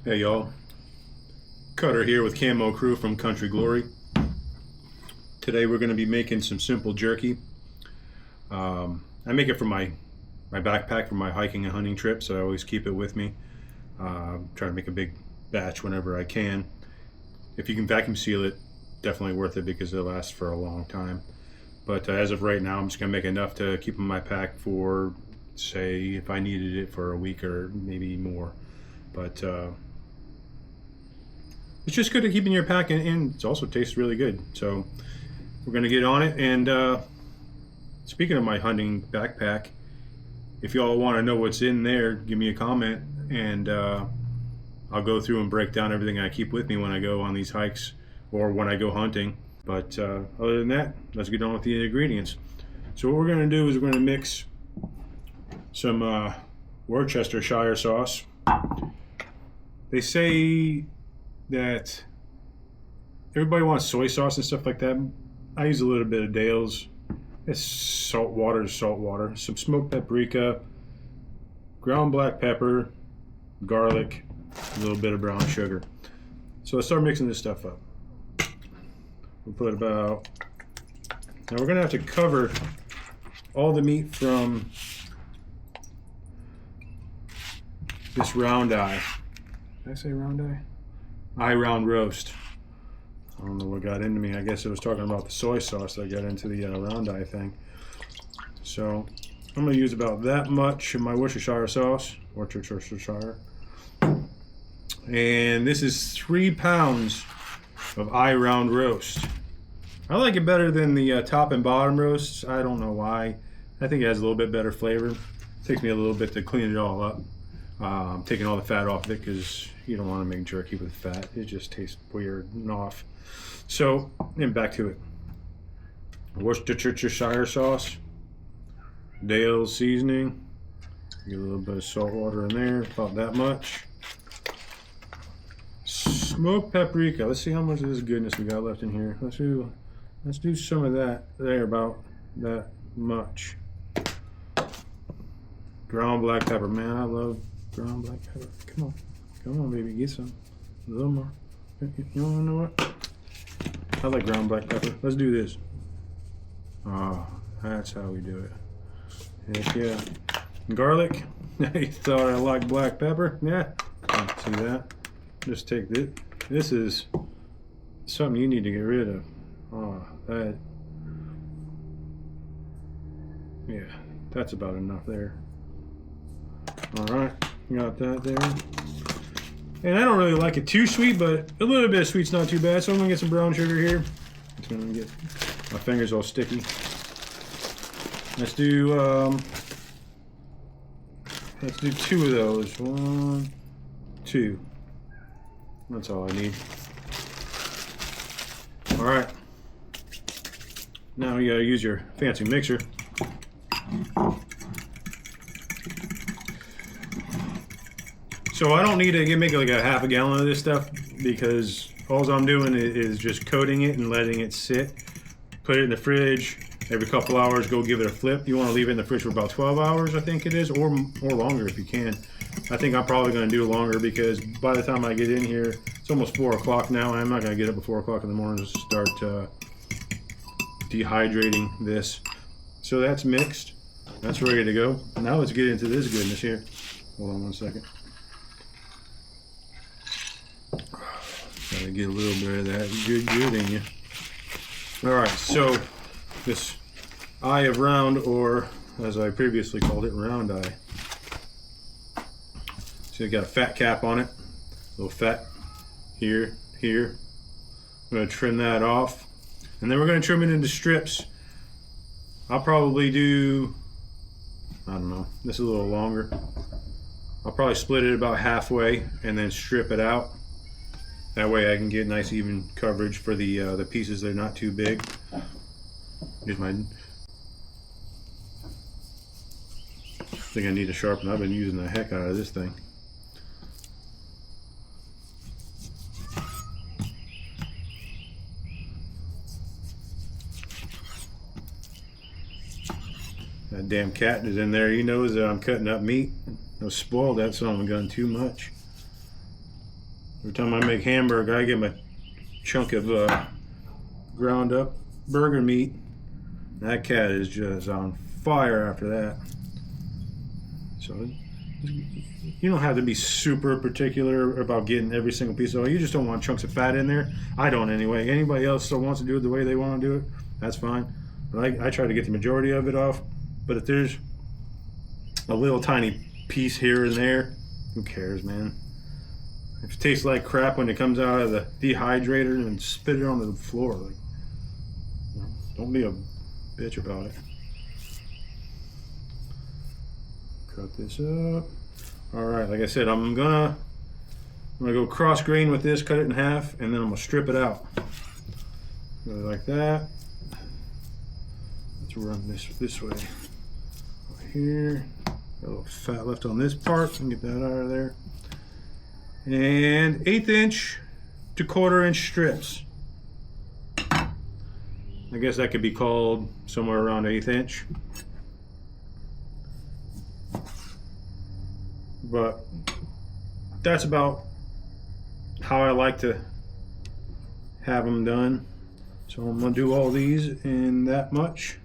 Hey y'all, Cutter here with Camo Crew from Country Glory. Today we're going to be making some simple jerky. I make it for my backpack for my hiking and hunting trips, so I always keep it with me. Try to make a big batch whenever I can. If you can vacuum seal it, definitely worth it because it lasts for a long time. But as of right now, I'm just going to make enough to keep in my pack for, say, if I needed it for a week or maybe more. But it's just good to keep in your pack, and it also tastes really good. So we're gonna get on it. And speaking of my hunting backpack, if y'all want to know what's in there, give me a comment, and I'll go through and break down everything I keep with me when I go on these hikes or when I go hunting. But other than that, let's get on with the ingredients. So what we're gonna do is we're gonna mix some Worcestershire sauce. They say that everybody wants soy sauce and stuff like that. I use a little bit of Dale's. It's salt water to salt water. Some smoked paprika, ground black pepper, garlic, a little bit of brown sugar. So let's start mixing this stuff up. We'll put about, now we're gonna have to cover all the meat from this round eye. Did I say round eye? Eye round roast. I don't know what got into me. I guess it was talking about the soy sauce that got into the round eye thing. So I'm going to use about that much of my Worcestershire sauce. Worcestershire. And this is 3 pounds of eye round roast. I like it better than the top and bottom roasts. I don't know why. I think it has a little bit better flavor. It takes me a little bit to clean it all up. I'm taking all the fat off of it because you don't want to make jerky with fat. It just tastes weird and off. So, then back to it. Worcestershire sauce, Dale's seasoning, get a little bit of salt water in there, about that much. Smoked paprika. Let's see how much of this goodness we got left in here. Let's do some of that there, about that much. Ground black pepper. Man, I love ground black pepper. Come on, baby, get some. A little more. You wanna know what? I like ground black pepper. Let's do this. Oh, that's how we do it. Heck yeah. Garlic. You thought I liked black pepper? Yeah. See that? Just take this. This is something you need to get rid of. Oh, that. Yeah, that's about enough there. All right. Got that there. And I don't really like it too sweet, but a little bit of sweet's not too bad. So I'm gonna get some brown sugar here. It's gonna get my fingers all sticky. Let's do 2 of those. 1, 2. That's all I need. All right. Now you gotta use your fancy mixer. So I don't need to make like a half a gallon of this stuff because all I'm doing is just coating it and letting it sit. Put it in the fridge every couple hours, go give it a flip. You want to leave it in the fridge for about 12 hours, I think it is, or longer if you can. I think I'm probably going to do longer because by the time I get in here, it's almost 4 o'clock now, and I'm not going to get up at 4 o'clock in the morning to start dehydrating this. So that's mixed. That's ready to go. Now let's get into this goodness here. Hold on one second. Gotta get a little bit of that good in you. Alright, so this eye of round, or as I previously called it, round eye. So you got a fat cap on it. A little fat here. I'm gonna trim that off. And then we're gonna trim it into strips. I'll probably do, I don't know, this is a little longer. I'll probably split it about halfway and then strip it out. That way I can get nice even coverage for the pieces that are not too big. Here's my, I think I need to sharpen. I've been using the heck out of this thing. That damn cat is in there. He knows that I'm cutting up meat. I spoiled that son of a gun too much. Every time I make hamburger, I get my chunk of ground up burger meat. That cat is just on fire after that. So you don't have to be super particular about getting every single piece of oil. You just don't want chunks of fat in there. I don't anyway. Anybody else still wants to do it the way they want to do it, that's fine. But I try to get the majority of it off. But if there's a little tiny piece here and there, who cares, man? If it tastes like crap when it comes out of the dehydrator and spit it onto the floor, like, don't be a bitch about it. Cut this up. All right, like I said, I'm gonna go cross grain with this, cut it in half, and then I'm gonna strip it out. Go like that. Let's run this way. Right here. Got a little fat left on this part. Get that out of there. And 1/8 inch to 1/4 inch strips. I guess that could be called somewhere around 1/8 inch. But that's about how I like to have them done. So I'm gonna do all these in that much.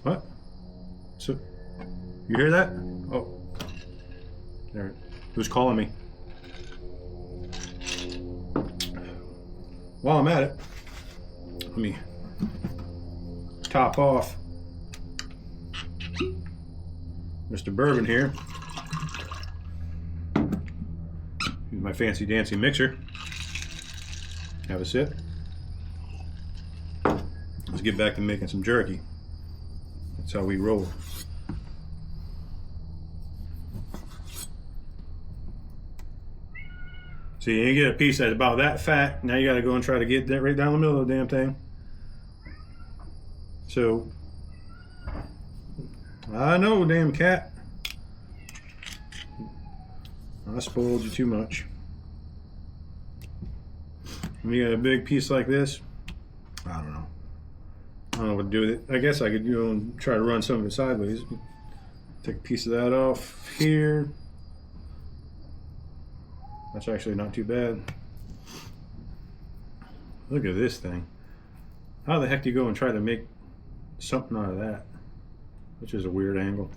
What? So, you hear that? Oh, there. Who's calling me? While I'm at it, let me top off Mr. Bourbon here. Use my fancy dancy mixer. Have a sip. Let's get back to making some jerky. That's how we roll. So you get a piece that's about that fat. Now you got to go and try to get that right down the middle of the damn thing. So I know, damn cat. I spoiled you too much. When you got a big piece like this, I don't know. I don't know what to do with it. I guess I could go and try to run some of it sideways. Take a piece of that off here. That's actually not too bad. Look at this thing. How the heck do you go and try to make something out of that? Which is a weird angle.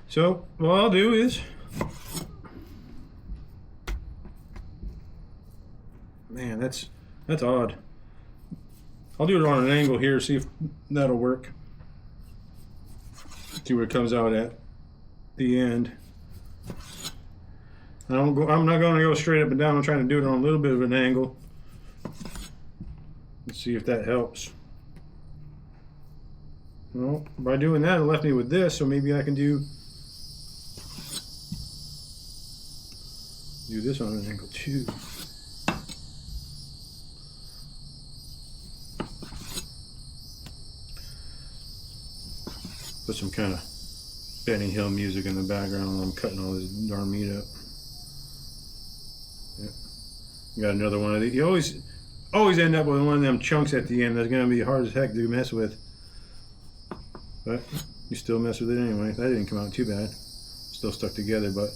So what I'll do is, man, that's odd. I'll do it on an angle here, see if that'll work. See where it comes out at the end. I'm not going to go straight up and down. I'm trying to do it on a little bit of an angle. Let's see if that helps. Well, by doing that, it left me with this, so maybe I can do this on an angle too. Put some kind of Benny Hill music in the background while I'm cutting all this darn meat up. Yep. Got another one of these. You always end up with one of them chunks at the end that's going to be hard as heck to mess with. But you still mess with it anyway. That didn't come out too bad. Still stuck together, but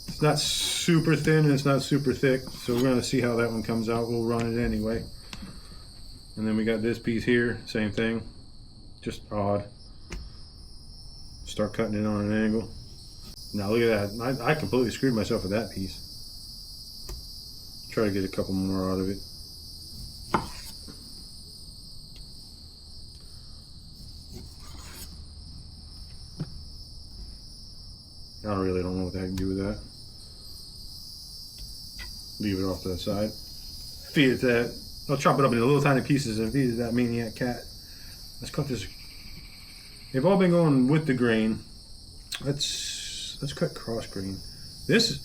it's not super thin and it's not super thick. So we're going to see how that one comes out. We'll run it anyway. And then we got this piece here. Same thing. Just odd. Start cutting it on an angle. Now look at that. I completely screwed myself with that piece. Try to get a couple more out of it. I really don't know what the heck to do with that. Leave it off to the side. Feed it that. I'll chop it up into little tiny pieces and feed it to that maniac cat. Let's cut this. They've all been going with the grain. Let's cut cross grain. This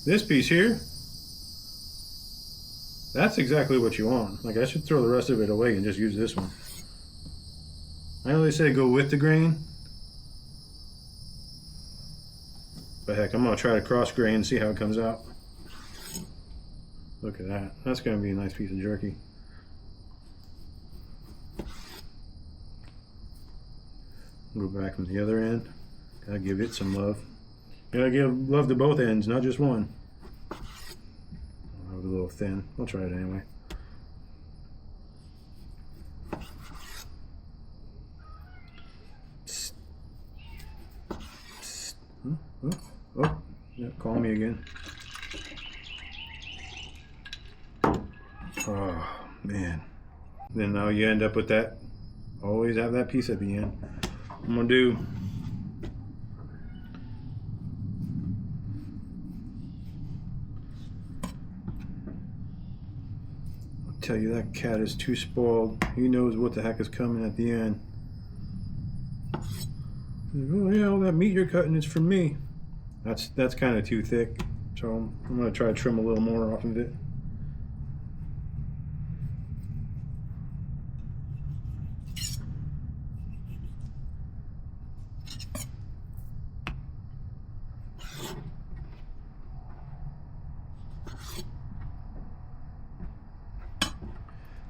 piece here, that's exactly what you want. Like, I should throw the rest of it away and just use this one. I know they say go with the grain, but heck, I'm gonna try to cross grain and see how it comes out. Look at that. That's gonna be a nice piece of jerky. Go back from the other end. Gotta give it some love. Gotta give love to both ends, not just one. A little thin. I'll try it anyway. Oh, yeah, call me again. Oh, man. Then now you end up with that. Always have that piece at the end. I'm gonna do tell you that cat is too spoiled. He knows what the heck is coming at the end. Oh yeah, all that meat you're cutting is for me. That's kind of too thick, so I'm gonna try to trim a little more off of it.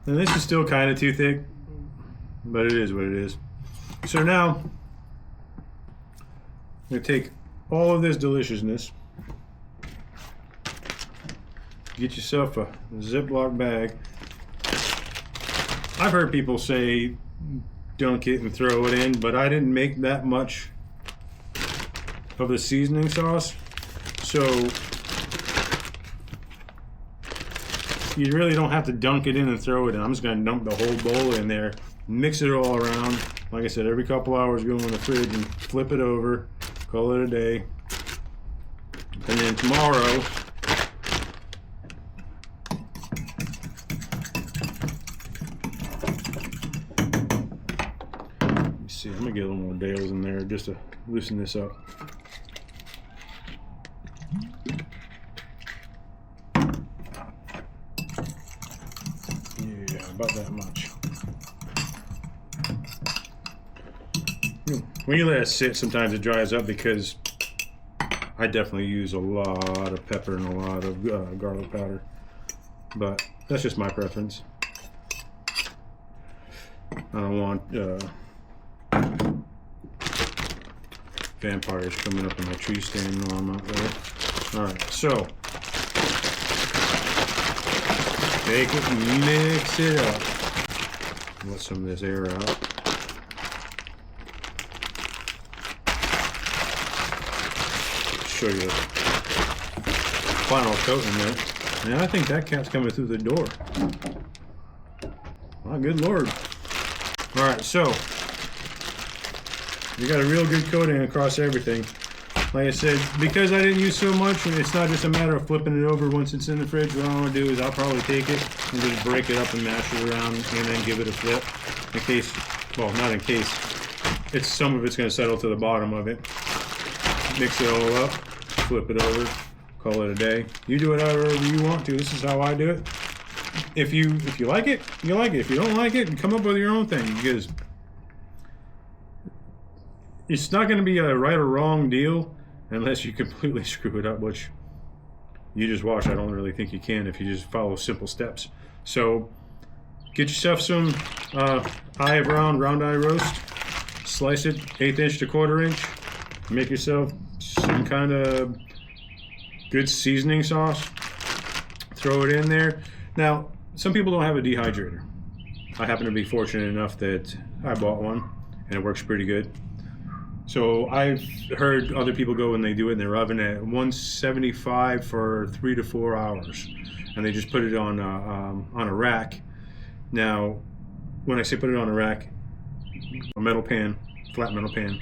And this is still kind of too thick, but it is what it is. So now, I'm going to take all of this deliciousness, get yourself a Ziploc bag. I've heard people say dunk it and throw it in, but I didn't make that much of the seasoning sauce, so you really don't have to dunk it in and throw it in. I'm just going to dump the whole bowl in there, mix it all around. Like I said, every couple hours go in the fridge and flip it over, call it a day. And then tomorrow, let me see, I'm going to get a little more Dales in there just to loosen this up. About that much. When you let it sit, sometimes it dries up because I definitely use a lot of pepper and a lot of garlic powder, but that's just my preference. I don't want vampires coming up in my tree stand while I'm out there. Alright, so take it and mix it up. Let some of this air out. Show you the final coating there. And I think that cat's coming through the door. My good Lord. Alright, so you got a real good coating across everything. Like I said, because I didn't use so much, and it's not just a matter of flipping it over once it's in the fridge. What I'm going to do is I'll probably take it and just break it up and mash it around and then give it a flip. In case, well, not in case, some of it's going to settle to the bottom of it. Mix it all up, flip it over, call it a day. You do it however you want to. This is how I do it. If you like it, you like it. If you don't like it, come up with your own thing, because it's not going to be a right or wrong deal unless you completely screw it up, which you just watch. I don't really think you can if you just follow simple steps. So get yourself some eye of round eye roast, slice it 1/8 inch to 1/4 inch, make yourself some kind of good seasoning sauce, throw it in there. Now, some people don't have a dehydrator. I happen to be fortunate enough that I bought one and it works pretty good. So I've heard other people go and they do it in their oven at 175 for 3 to 4 hours, and they just put it on a rack. Now, when I say put it on a rack, a metal pan, flat metal pan,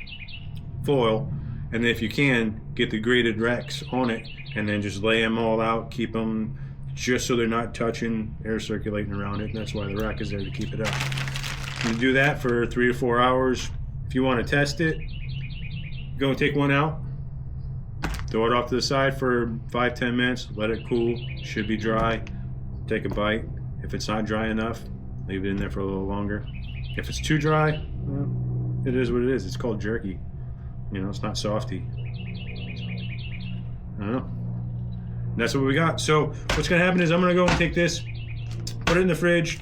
foil, and then if you can, get the grated racks on it, and then just lay them all out, keep them just so they're not touching, air circulating around it. That's why the rack is there, to keep it up. You do that for 3 to 4 hours. If you want to test it, go and take one out, throw it off to the side for 5-10 minutes, let it cool, should be dry, take a bite. If it's not dry enough, leave it in there for a little longer. If it's too dry, well, it is what it is. It's called jerky. You know, it's not softy. I don't know. And that's what we got. So what's gonna happen is I'm gonna go and take this, put it in the fridge.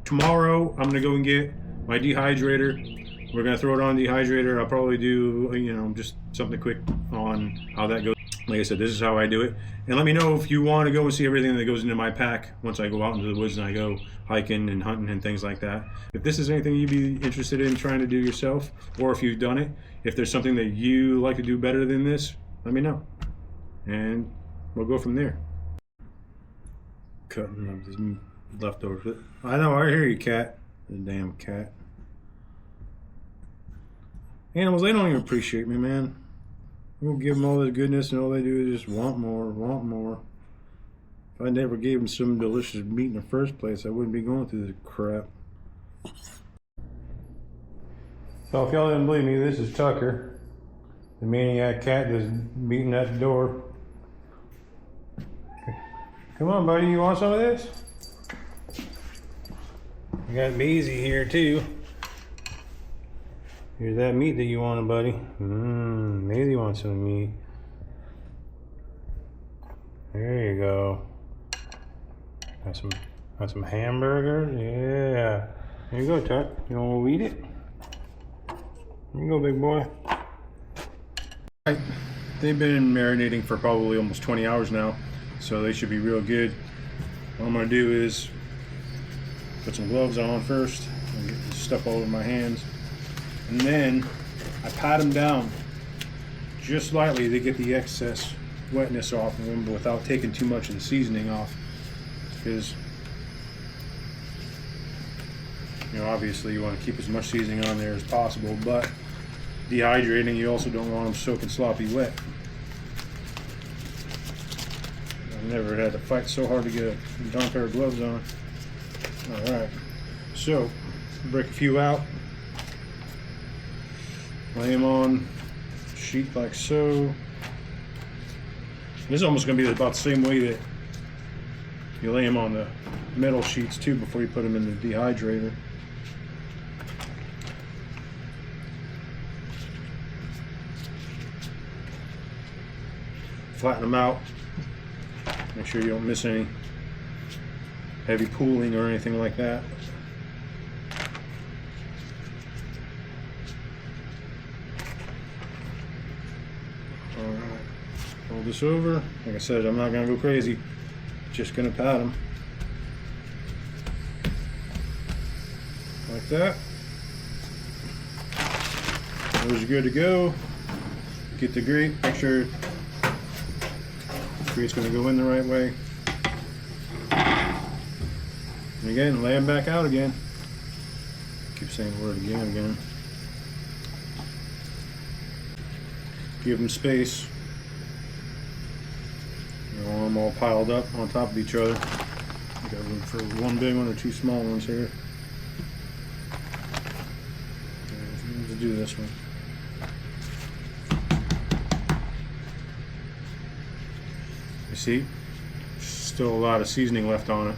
Tomorrow I'm gonna go and get my dehydrator, we're gonna throw it on the dehydrator. I'll probably do, you know, just something quick on how that goes. Like I said, this is how I do it. And let me know if you want to go and see everything that goes into my pack once I go out into the woods and I go hiking and hunting and things like that. If this is anything you'd be interested in trying to do yourself, or if you've done it, if there's something that you like to do better than this, let me know. And we'll go from there. Cutting up these leftovers. I know, I hear you, cat. The damn cat. Animals, they don't even appreciate me, man. We'll give them all this goodness, and all they do is just want more, want more. If I never gave them some delicious meat in the first place, I wouldn't be going through this crap. So if y'all didn't believe me, this is Tucker, the maniac cat that's beating at the door. Come on, buddy, you want some of this? I got Maisie here too. Here's that meat that you wanted, buddy. Maisie wants some meat. There you go. Got some hamburgers. Yeah. Here you go, Tuck. You want to eat it? Here you go, big boy. Alright. They've been marinating for probably almost 20 hours now, so they should be real good. What I'm going to do is put some gloves on first and get this stuff all over my hands. And then I pat them down just slightly to get the excess wetness off of them, but without taking too much of the seasoning off. Because, you know, obviously you want to keep as much seasoning on there as possible, but dehydrating, you also don't want them soaking sloppy wet. I've never had to fight so hard to get a darn pair of gloves on. Alright, so break a few out. Lay them on a sheet like so. This is almost going to be about the same way that you lay them on the metal sheets too before you put them in the dehydrator. Flatten them out. Make sure you don't miss any heavy pooling or anything like that. Fold this over. Like I said, I'm not going to go crazy. Just going to pat them. Like that. Those are good to go. Get the grate. Make sure the grate's going to go in the right way. And again, lay them back out again. Keep saying the word again and again. Give them space. You don't want them all piled up on top of each other. You got room for one big one or two small ones here. Let's do this one. You see, still a lot of seasoning left on it.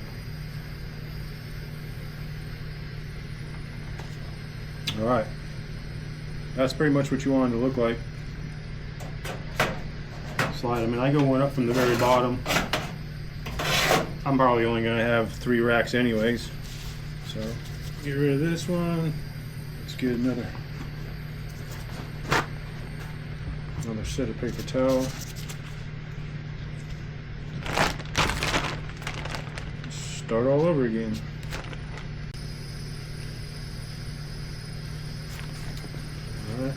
Alright, that's pretty much what you want it to look like. Slide them in. I go one up from the very bottom. I'm probably only going to have 3 racks anyways. So, get rid of this one. Let's get another set of paper towel. Start all over again. Alright.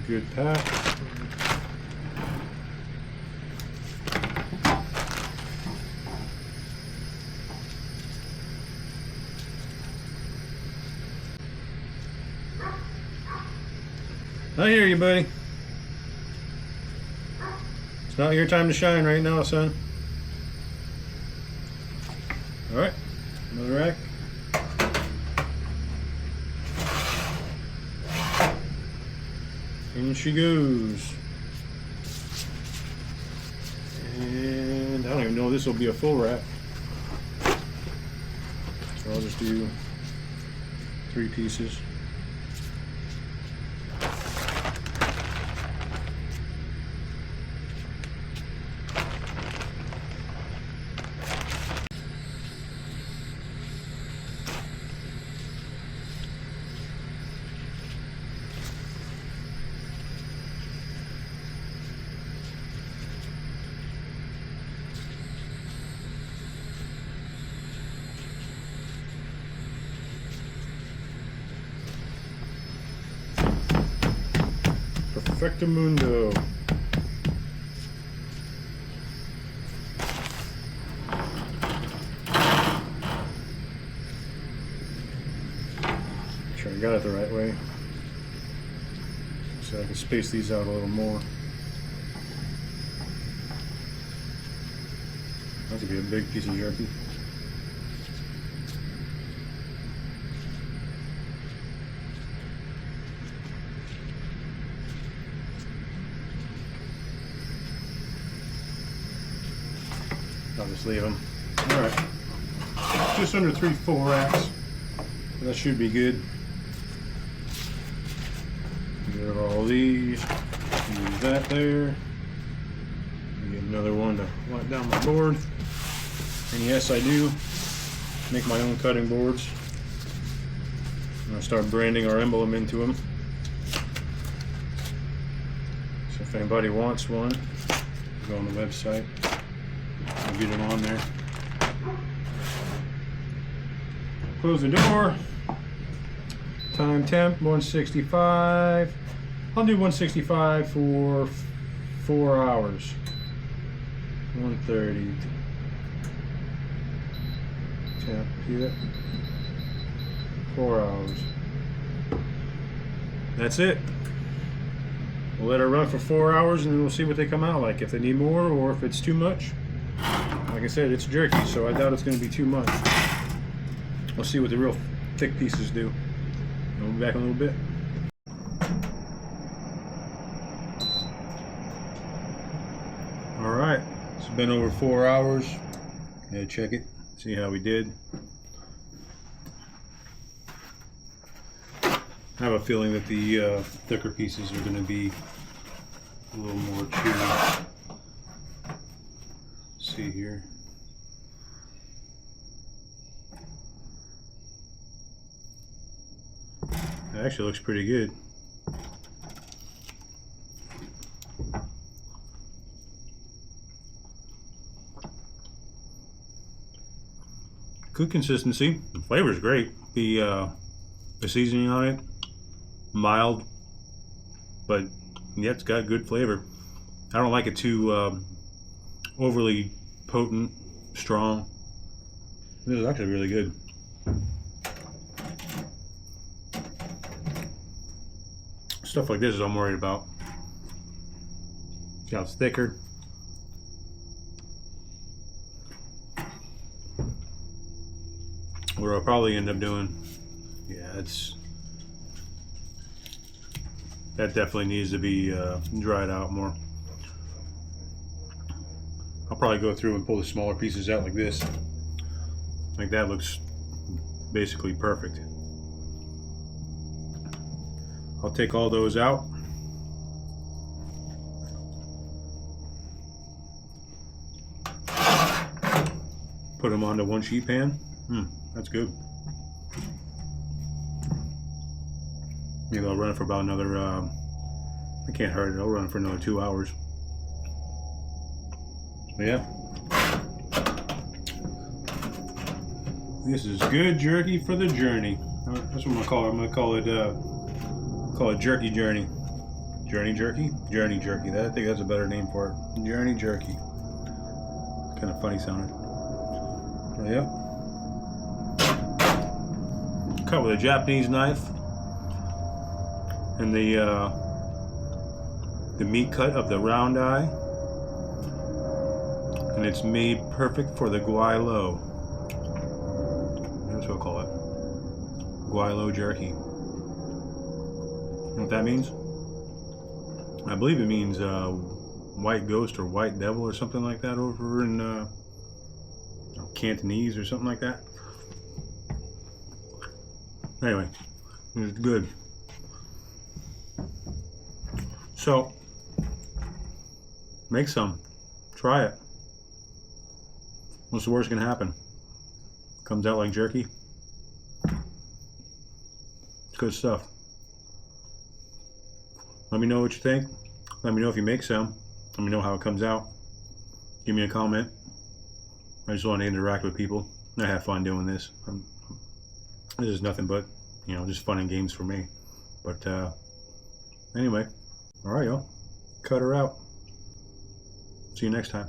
Good pat. I hear you, buddy. It's not your time to shine right now, son. All right, another rack. In she goes. And I don't even know if this will be a full rack. So I'll just do 3 pieces. Perfectamundo. Make sure I got it the right way. So I can space these out a little more. That could be a big piece of jerky. I'll just leave them. Alright. Just under 3/4 racks. That should be good. Get rid of all these. Use that there. Get another one to wipe down my board. And yes, I do make my own cutting boards. I'll start branding our emblem into them. So if anybody wants one, go on the website. I'll get them on there. Close the door. Time temp 165. I'll do 165 for 4 hours. 130. Temp, see that? 4 hours. That's it. We'll let her run for 4 hours and then we'll see what they come out like. If they need more or if it's too much. Like I said, it's jerky, so I doubt it's going to be too much. We'll see what the real thick pieces do. I'll be back in a little bit. Alright, it's been over 4 hours. Gotta check it, see how we did. I have a feeling that the thicker pieces are going to be a little more chewy. See here. It actually looks pretty good. Good consistency. The flavor is great. The seasoning on it, mild, but yeah, it's got good flavor. I don't like it too overly potent, strong. This is actually really good. Stuff like this is what I'm worried about. See how it's thicker. What I'll probably end up doing, yeah, that definitely needs to be dried out more. I'll probably go through and pull the smaller pieces out like this. Like that looks basically perfect. I'll take all those out. Put them onto one sheet pan. That's good. Maybe I'll run it for about another, I can't hurt it, I'll run it for another 2 hours. Yeah. This is good jerky for the journey. That's what I'm gonna call it. I'm gonna call it jerky journey. Journey jerky? Journey jerky. I think that's a better name for it. Journey jerky. Kind of funny sounding. Yep. Cut with a Japanese knife. And the meat cut of the round eye. And it's made perfect for the guaylo. That's what I'll call it. Guaylo jerky. You know what that means? I believe it means white ghost or white devil or something like that over in Cantonese or something like that. Anyway, it's good. So, make some. Try it. What's the worst that can happen? Comes out like jerky. It's good stuff. Let me know what you think. Let me know if you make some. Let me know how it comes out. Give me a comment. I just want to interact with people. I have fun doing this. This is nothing but, just fun and games for me. But anyway, All right, y'all. Cut her out. See you next time.